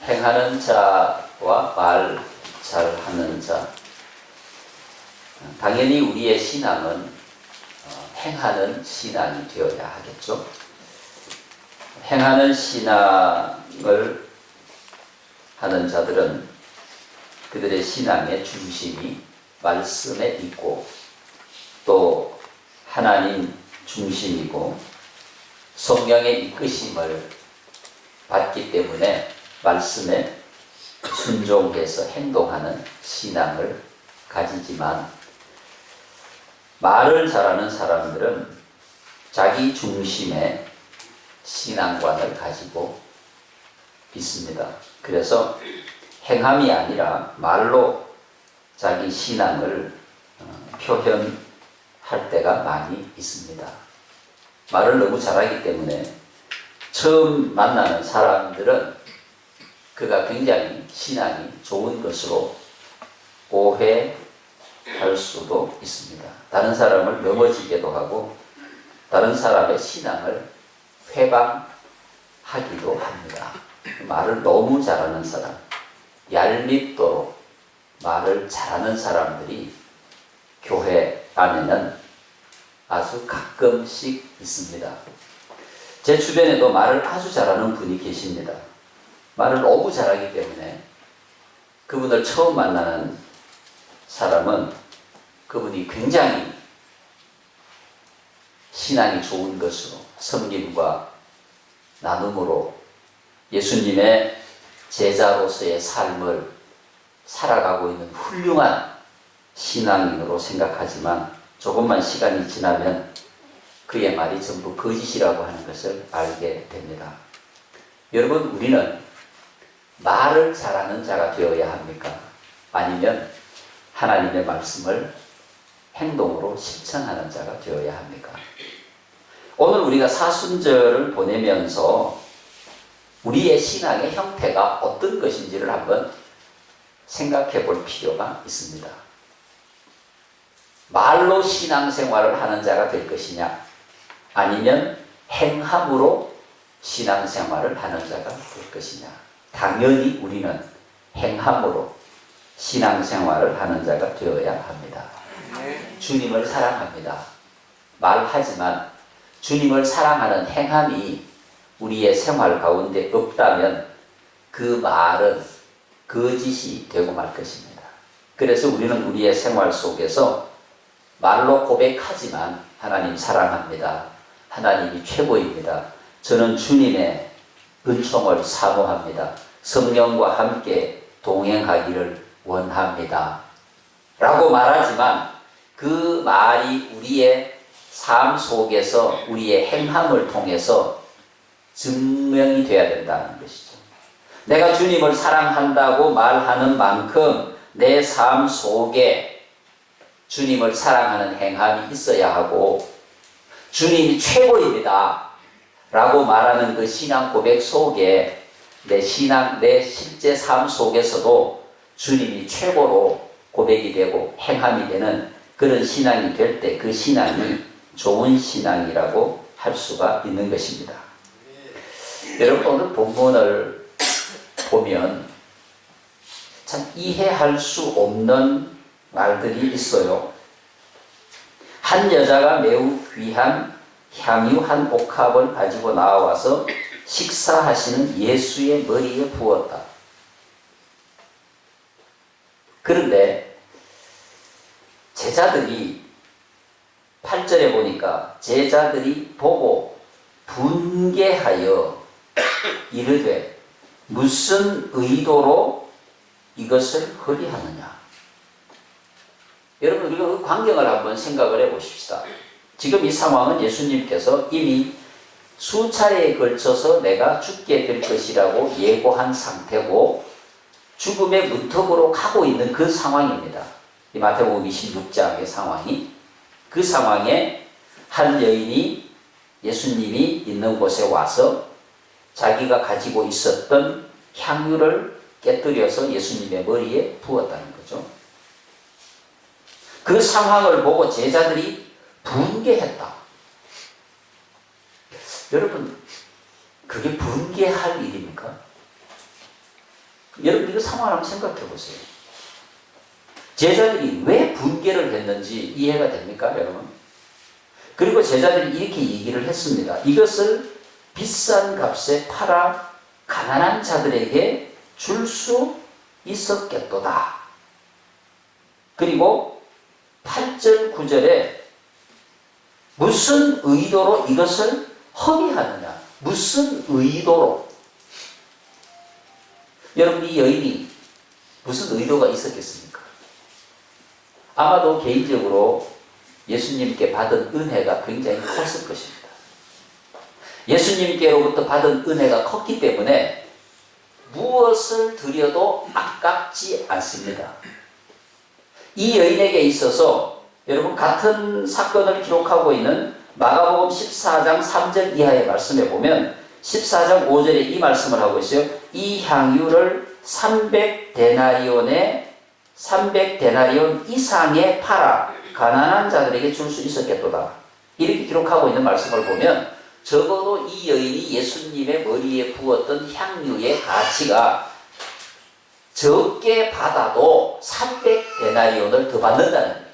행하는 자와 말 잘하는 자. 당연히 우리의 신앙은 행하는 신앙이 되어야 하겠죠. 행하는 신앙을 하는 자들은 그들의 신앙의 중심이 말씀에 있고 또 하나님 중심이고 성령의 이끄심을 받기 때문에 말씀에 순종해서 행동하는 신앙을 가지지만, 말을 잘하는 사람들은 자기 중심의 신앙관을 가지고 있습니다. 그래서 행함이 아니라 말로 자기 신앙을 표현할 때가 많이 있습니다. 말을 너무 잘하기 때문에 처음 만나는 사람들은 그가 굉장히 신앙이 좋은 것으로 오해할 수도 있습니다. 다른 사람을 넘어지게도 하고 다른 사람의 신앙을 회방하기도 합니다. 말을 너무 잘하는 사람, 얄밉도록 말을 잘하는 사람들이 교회 안에는 아주 가끔씩 있습니다. 제 주변에도 말을 아주 잘하는 분이 계십니다. 말을 너무 잘하기 때문에 그분을 처음 만나는 사람은 그분이 굉장히 신앙이 좋은 것으로 섬김과 나눔으로 예수님의 제자로서의 삶을 살아가고 있는 훌륭한 신앙인으로 생각하지만 조금만 시간이 지나면 그의 말이 전부 거짓이라고 하는 것을 알게 됩니다. 여러분, 우리는 말을 잘하는 자가 되어야 합니까? 아니면 하나님의 말씀을 행동으로 실천하는 자가 되어야 합니까? 오늘 우리가 사순절을 보내면서 우리의 신앙의 형태가 어떤 것인지를 한번 생각해 볼 필요가 있습니다. 말로 신앙생활을 하는 자가 될 것이냐, 아니면 행함으로 신앙생활을 하는 자가 될 것이냐. 당연히 우리는 행함으로 신앙생활을 하는 자가 되어야 합니다. 주님을 사랑합니다. 말하지만 주님을 사랑하는 행함이 우리의 생활 가운데 없다면 그 말은 거짓이 되고 말 것입니다. 그래서 우리는 우리의 생활 속에서 말로 고백하지만 하나님 사랑합니다. 하나님이 최고입니다. 저는 주님의 은총을 사모합니다. 성령과 함께 동행하기를 원합니다. 라고 말하지만 그 말이 우리의 삶 속에서 우리의 행함을 통해서 증명이 되어야 된다는 것이죠. 내가 주님을 사랑한다고 말하는 만큼 내 삶 속에 주님을 사랑하는 행함이 있어야 하고, 주님이 최고입니다 라고 말하는 그 신앙 고백 속에 내 실제 삶 속에서도 주님이 최고로 고백이 되고 행함이 되는 그런 신앙이 될 때 그 신앙이 좋은 신앙이라고 할 수가 있는 것입니다. 여러분, 오늘 본문을 보면 참 이해할 수 없는 말들이 있어요. 한 여자가 매우 귀한 향유 한 옥합을 가지고 나와서 식사하시는 예수의 머리에 부었다. 그런데 제자들이 8절에 보니까 제자들이 보고 분개하여 이르되 무슨 의도로 이것을 허리하느냐. 여러분, 우리가 그 광경을 한번 생각을 해 보십시다. 지금 이 상황은 예수님께서 이미 수차례에 걸쳐서 내가 죽게 될 것이라고 예고한 상태고 죽음의 문턱으로 가고 있는 그 상황입니다. 이 마태복음 26장의 상황이, 그 상황에 한 여인이 예수님이 있는 곳에 와서 자기가 가지고 있었던 향유를 깨뜨려서 예수님의 머리에 부었다는 거죠. 그 상황을 보고 제자들이 분개했다. 여러분, 그게 분개할 일입니까? 여러분 이거 상황을 한번 생각해 보세요. 제자들이 왜 분개를 했는지 이해가 됩니까, 여러분? 그리고 제자들이 이렇게 얘기를 했습니다. 이것을 비싼 값에 팔아 가난한 자들에게 줄 수 있었겠도다. 그리고 8절, 9절에 무슨 의도로 이것을 허비하느냐? 무슨 의도로? 여러분, 이 여인이 무슨 의도가 있었겠습니까? 아마도 개인적으로 예수님께 받은 은혜가 굉장히 컸을 것입니다. 예수님께로부터 받은 은혜가 컸기 때문에 무엇을 드려도 아깝지 않습니다. 이 여인에게 있어서 여러분 같은 사건을 기록하고 있는 마가복음 14장 3절 이하의 말씀에 보면 14장 5절에 이 말씀을 하고 있어요. 이 향유를 300데나리온 이상에 팔아 가난한 자들에게 줄 수 있었겠도다. 이렇게 기록하고 있는 말씀을 보면 적어도 이 여인이 예수님의 머리에 부었던 향유의 가치가 적게 받아도 300데나리온을 더 받는다는 거예요.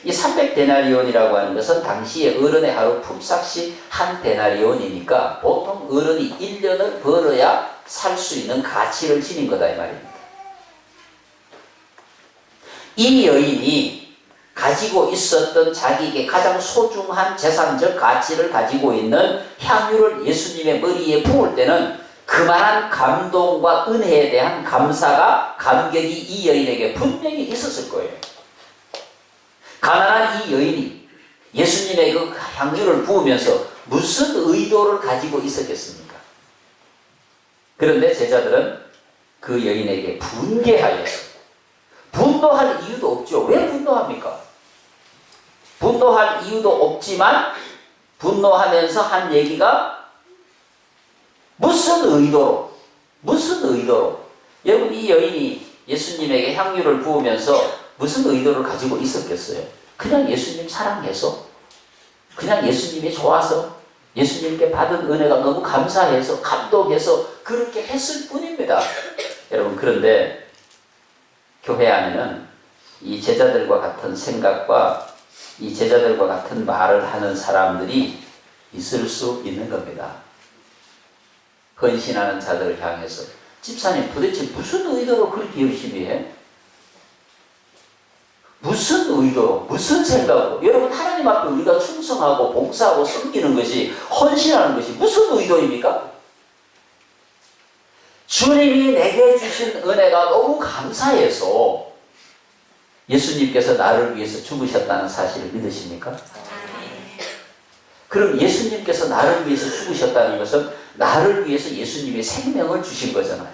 이 300데나리온이라고 하는 것은 당시에 어른의 하루 품삯이 한 데나리온이니까 보통 어른이 1년을 벌어야 살 수 있는 가치를 지닌 거다 이 말입니다. 이 여인이 가지고 있었던 자기에게 가장 소중한 재산적 가치를 가지고 있는 향유를 예수님의 머리에 부을 때는 그만한 감동과 은혜에 대한 감사가, 감격이 이 여인에게 분명히 있었을 거예요. 가난한 이 여인이 예수님의 그 향유를 부으면서 무슨 의도를 가지고 있었겠습니까? 그런데 제자들은 그 여인에게 분개하였어요. 분노할 이유도 없죠. 왜 분노합니까? 분노할 이유도 없지만 분노하면서 한 얘기가 무슨 의도로? 여러분 이 여인이 예수님에게 향유를 부으면서 무슨 의도를 가지고 있었겠어요? 그냥 예수님 사랑해서, 그냥 예수님이 좋아서, 예수님께 받은 은혜가 너무 감사해서, 감동해서 그렇게 했을 뿐입니다. 여러분 그런데 교회 안에는 이 제자들과 같은 생각과 이 제자들과 같은 말을 하는 사람들이 있을 수 있는 겁니다. 헌신하는 자들을 향해서 집사님 도대체 무슨 의도로 그렇게 열심히 해? 무슨 의도로, 무슨 생각으로? 여러분 하나님 앞에 우리가 충성하고 봉사하고 섬기는 것이, 헌신하는 것이 무슨 의도입니까? 주님이 내게 주신 은혜가 너무 감사해서 예수님께서 나를 위해서 죽으셨다는 사실을 믿으십니까? 그럼 예수님께서 나를 위해서 죽으셨다는 것은 나를 위해서 예수님이 생명을 주신 거잖아요.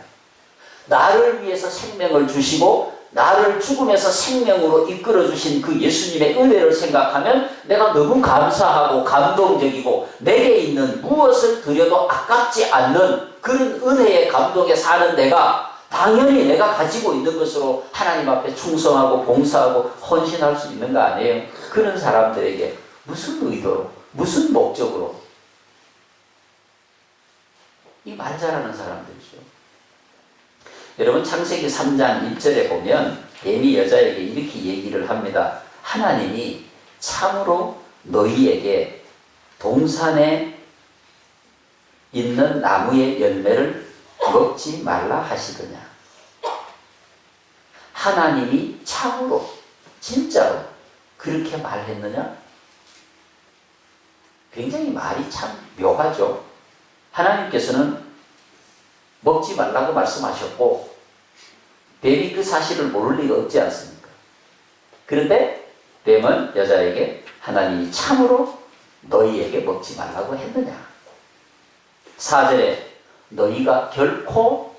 나를 위해서 생명을 주시고 나를 죽음에서 생명으로 이끌어주신 그 예수님의 은혜를 생각하면 내가 너무 감사하고 감동적이고 내게 있는 무엇을 드려도 아깝지 않는 그런 은혜의 감동에 사는 내가 당연히 내가 가지고 있는 것으로 하나님 앞에 충성하고 봉사하고 헌신할 수 있는 거 아니에요? 그런 사람들에게 무슨 의도로, 무슨 목적으로? 이 말 잘하는 사람들이죠. 여러분 창세기 3장 1절에 보면 뱀이 여자에게 이렇게 얘기를 합니다. 하나님이 참으로 너희에게 동산에 있는 나무의 열매를 먹지 말라 하시더냐. 하나님이 참으로 진짜로 그렇게 말했느냐? 굉장히 말이 참 묘하죠. 하나님께서는 먹지 말라고 말씀하셨고 뱀이 그 사실을 모를 리가 없지 않습니까? 그런데 뱀은 여자에게 하나님이 참으로 너희에게 먹지 말라고 했느냐? 4절에 너희가 결코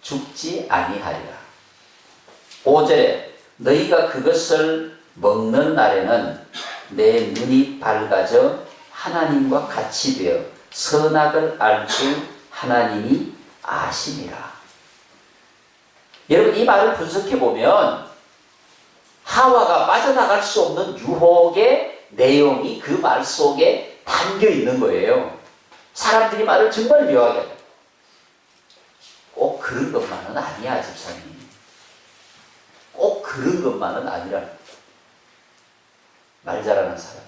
죽지 아니하리라. 5절에 너희가 그것을 먹는 날에는 내 눈이 밝아져 하나님과 같이 되어 선악을 알 줄 하나님이 아심이라. 여러분 이 말을 분석해보면 하와가 빠져나갈 수 없는 유혹의 내용이 그 말 속에 담겨 있는 거예요. 사람들이 말을 정말 묘하게 꼭 그런 것만은 아니야, 집사님. 꼭 그런 것만은 아니라. 말 잘하는 사람.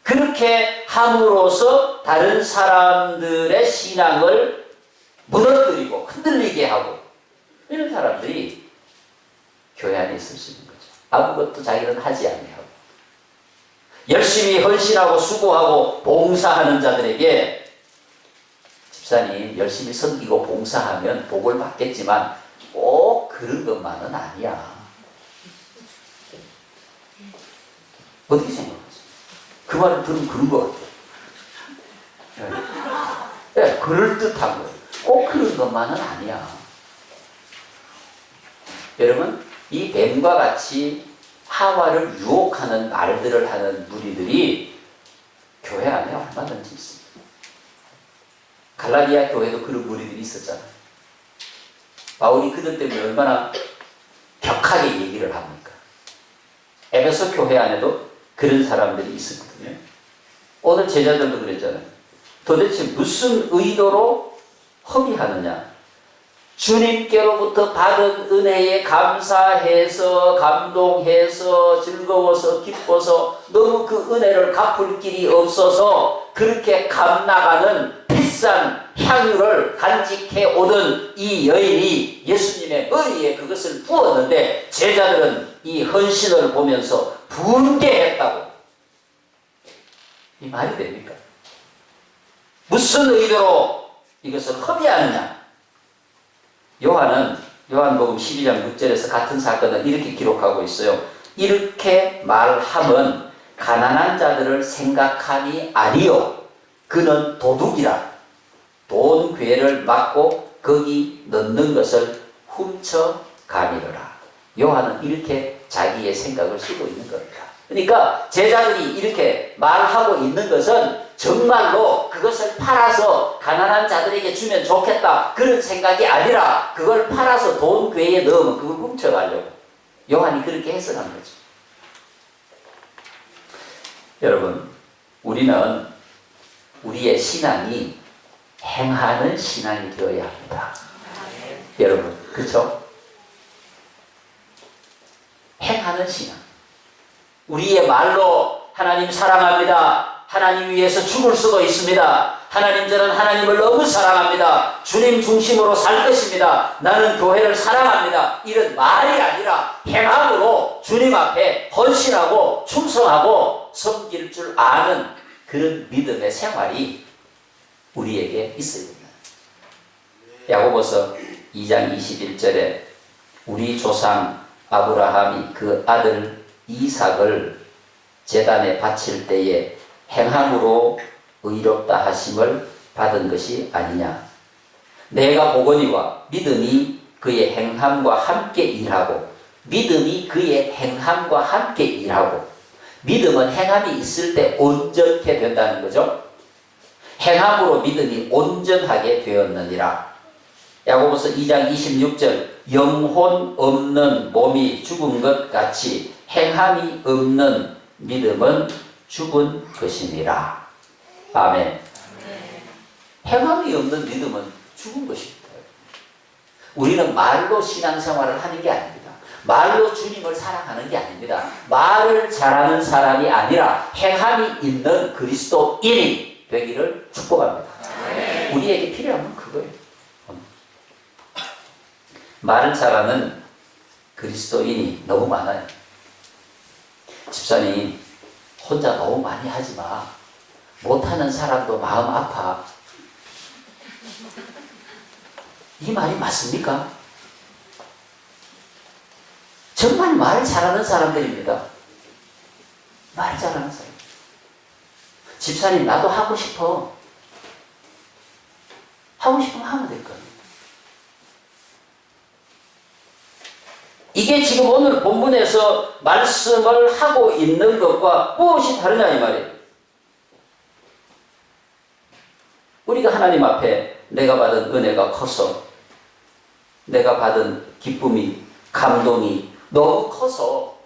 그렇게 함으로써 다른 사람들의 신앙을 무너뜨리고 흔들리게 하고 이런 사람들이 교회 안에 있을 수 있는 거죠. 아무것도 자기는 하지 아니하고 열심히 헌신하고 수고하고 봉사하는 자들에게 집사님 열심히 섬기고 봉사하면 복을 받겠지만 꼭 그런 것만은 아니야. 어떻게 생각하세요? 그 말을 들으면 그런 것 같아요. 네, 그럴듯한 거예요. 꼭 그런 것만은 아니야. 여러분, 이 뱀과 같이 하와를 유혹하는 말들을 하는 무리들이 교회 안에 얼마든지 있습니다. 갈라디아 교회도 그런 무리들이 있었잖아요. 바울이 그들 때문에 얼마나 격하게 얘기를 합니까? 에베소 교회 안에도 그런 사람들이 있었거든요. 오늘 제자들도 그랬잖아요. 도대체 무슨 의도로 허비하느냐? 주님께로부터 받은 은혜에 감사해서 감동해서 즐거워서 기뻐서 너무 그 은혜를 갚을 길이 없어서 그렇게 값나가는 비싼 향유를 간직해 오던 이 여인이 예수님의 머리에 그것을 부었는데 제자들은 이 헌신을 보면서 분개했다고. 이 말이 됩니까? 무슨 의도로 이것을 허비하느냐? 요한복음 12장 6절에서 같은 사건을 이렇게 기록하고 있어요. 이렇게 말함은 가난한 자들을 생각함이 아니요 그는 도둑이라. 돈 괴를 막고 거기 넣는 것을 훔쳐가니라. 요한은 이렇게 자기의 생각을 쓰고 있는 겁니다. 그러니까 제자들이 이렇게 말하고 있는 것은 정말로 그것을 팔아서 가난한 자들에게 주면 좋겠다 그런 생각이 아니라 그걸 팔아서 돈 괴에 넣으면 그걸 훔쳐가려고 요한이 그렇게 해석한 거죠. 여러분, 우리는 우리의 신앙이 행하는 신앙이 되어야 합니다. 여러분, 그렇죠? 행하는 신앙. 우리의 말로 하나님 사랑합니다. 하나님 위해서 죽을 수도 있습니다. 하나님, 저는 하나님을 너무 사랑합니다. 주님 중심으로 살 것입니다. 나는 교회를 사랑합니다. 이런 말이 아니라 행함으로 주님 앞에 헌신하고 충성하고 섬길 줄 아는 그런 믿음의 생활이 우리에게 있어야 됩니다. 야고보서 2장 21절에 우리 조상 아브라함이 그 아들 이삭을 제단에 바칠 때에 행함으로 의롭다 하심을 받은 것이 아니냐. 내가 보거니와 믿음이 그의 행함과 함께 일하고 믿음이 그의 행함과 함께 일하고 믿음은 행함이 있을 때 온전케 된다는 거죠. 행함으로 믿음이 온전하게 되었느니라. 야고보서 2장 26절 영혼 없는 몸이 죽은 것 같이 행함이 없는 믿음은 죽은 것이니라. 아멘. 행함이 없는 믿음은 죽은 것입니다. 우리는 말로 신앙생활을 하는 게 아닙니다. 말로 주님을 사랑하는 게 아닙니다. 말을 잘하는 사람이 아니라 행함이 있는 그리스도인이 되기를 축복합니다. 우리에게 필요한 건 그거예요. 말을 잘하는 그리스도인이 너무 많아요. 집사님, 혼자 너무 많이 하지 마. 못하는 사람도 마음 아파. 이 말이 맞습니까? 정말 말 잘하는 사람들입니다. 말 잘하는 사람. 집사님, 나도 하고 싶어. 하고 싶으면 하면 될 거예요. 이게 지금 오늘 본문에서 말씀을 하고 있는 것과 무엇이 다르냐 이 말이에요. 우리가 하나님 앞에 내가 받은 은혜가 커서 내가 받은 기쁨이 감동이 너무 커서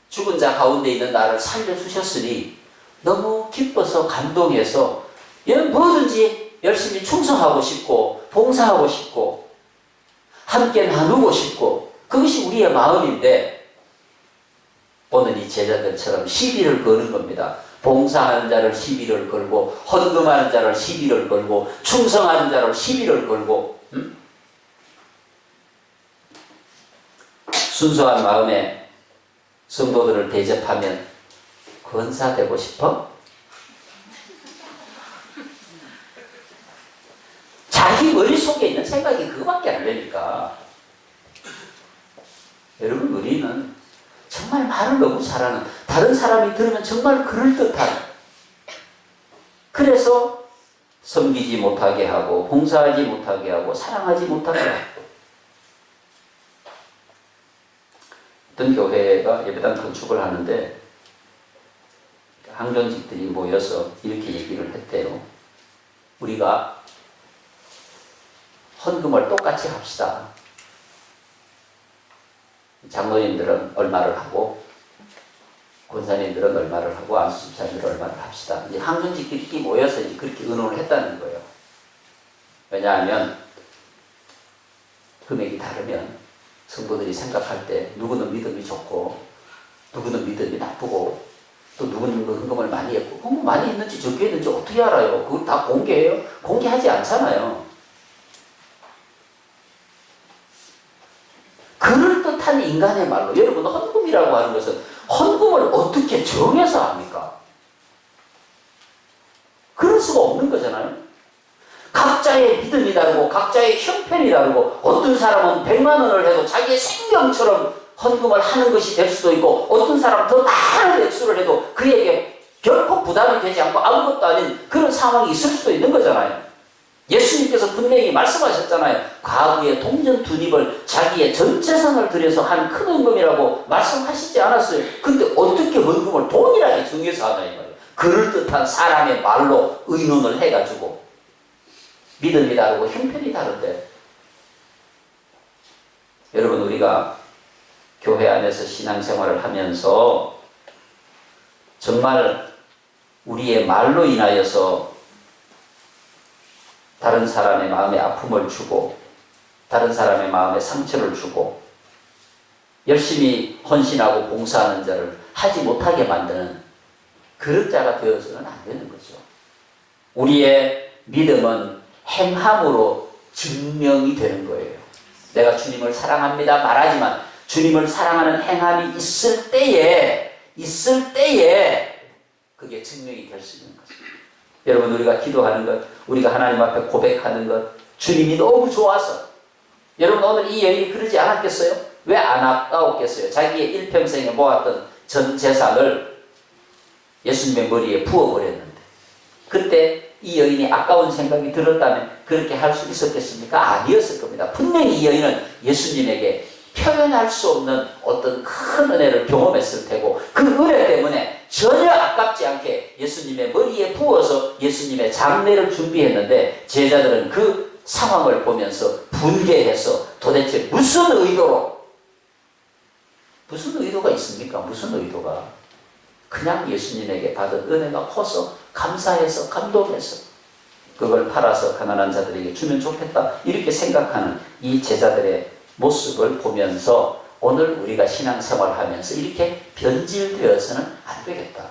죽은 자 가운데 있는 나를 살려주셨으니 너무 기뻐서 감동해서 얘는 뭐든지 열심히 충성하고 싶고 봉사하고 싶고 함께 나누고 싶고 그것이 우리의 마음인데 오늘 이 제자들처럼 시비를 거는 겁니다. 봉사하는 자를 시비를 걸고 헌금하는 자를 시비를 걸고 충성하는 자를 시비를 걸고 순수한 마음에 성도들을 대접하면 권사되고 싶어? 자기 머릿속에 있는 생각이 그거밖에 안 되니까. 여러분 우리는 정말 말을 너무 잘하는, 다른 사람이 들으면 정말 그럴듯한, 그래서 섬기지 못하게 하고 봉사하지 못하게 하고 사랑하지 못하게 하고. 어떤 교회가 예배당 건축을 하는데 항존직들이 모여서 이렇게 얘기를 했대요. 우리가 헌금을 똑같이 합시다. 장로님들은 얼마를 하고 권사님들은 얼마를 하고 안수집사님들은 얼마를 합시다. 이제 항존직들이 모여서 이제 그렇게 의논을 했다는 거예요. 왜냐하면 금액이 다르면 성도들이 생각할 때 누구는 믿음이 좋고 누구는 믿음이 나쁘고 또 누구는 헌금을 많이 했고 헌금 많이 했는지 적게 했는지 어떻게 알아요? 그걸 다 공개해요? 공개하지 않잖아요. 그럴듯한 인간의 말로 여러분 헌금이라고 하는 것은 헌금을 어떻게 정해서 합니까? 그럴 수가 없는 거잖아요. 각자의 믿음이 다르고 각자의 형편이 다르고 어떤 사람은 100만 원을 해도 자기의 생명처럼 헌금을 하는 것이 될 수도 있고 어떤 사람은 더 많은 액수를 해도 그에게 결코 부담이 되지 않고 아무것도 아닌 그런 상황이 있을 수도 있는 거잖아요. 예수님께서 분명히 말씀하셨잖아요. 과부의 동전 2립을 자기의 전 재산을 들여서 한 큰 헌금이라고 말씀하시지 않았어요. 근데 어떻게 헌금을 동일하게 정해서 하냐 이 말이에요. 그럴듯한 사람의 말로 의논을 해가지고 믿음이 다르고 형편이 다른데 여러분 우리가 교회 안에서 신앙생활을 하면서 정말 우리의 말로 인하여서 다른 사람의 마음에 아픔을 주고 다른 사람의 마음에 상처를 주고 열심히 헌신하고 봉사하는 자를 하지 못하게 만드는 그런 자가 되어서는 안 되는 거죠. 우리의 믿음은 행함으로 증명이 되는 거예요. 내가 주님을 사랑합니다 말하지만 주님을 사랑하는 행함이 있을 때에 그게 증명이 될 수 있는 거죠. 여러분 우리가 기도하는 것, 우리가 하나님 앞에 고백하는 것, 주님이 너무 좋아서 여러분 오늘 이 여인이 그러지 않았겠어요? 왜 안 아까웠겠어요? 자기의 일평생에 모았던 전 재산을 예수님의 머리에 부어버렸는데 그때 이 여인이 아까운 생각이 들었다면 그렇게 할 수 있었겠습니까? 아니었을 겁니다. 분명히 이 여인은 예수님에게 표현할 수 없는 어떤 큰 은혜를 경험했을 테고 그 은혜 때문에 전혀 아깝지 않게 예수님의 머리에 부어서 예수님의 장례를 준비했는데 제자들은 그 상황을 보면서 분개해서 도대체 무슨 의도가 있습니까? 무슨 의도가? 그냥 예수님에게 받은 은혜가 커서 감사해서 감동해서 그걸 팔아서 가난한 자들에게 주면 좋겠다 이렇게 생각하는 이 제자들의 모습을 보면서 오늘 우리가 신앙생활을 하면서 이렇게 변질되어서는 안 되겠다.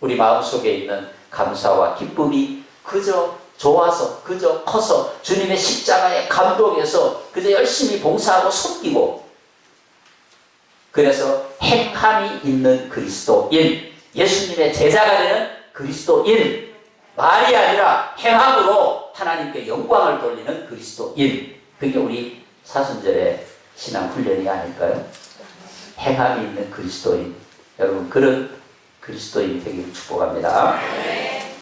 우리 마음속에 있는 감사와 기쁨이 그저 좋아서 그저 커서 주님의 십자가에 감동해서 그저 열심히 봉사하고 섬기고 그래서 행함이 있는 그리스도인, 예수님의 제자가 되는 그리스도인, 말이 아니라 행함으로 하나님께 영광을 돌리는 그리스도인, 그게 우리 사순절의 신앙 훈련이 아닐까요? 행함이 있는 그리스도인, 여러분 그런 그리스도인이 되기를 축복합니다.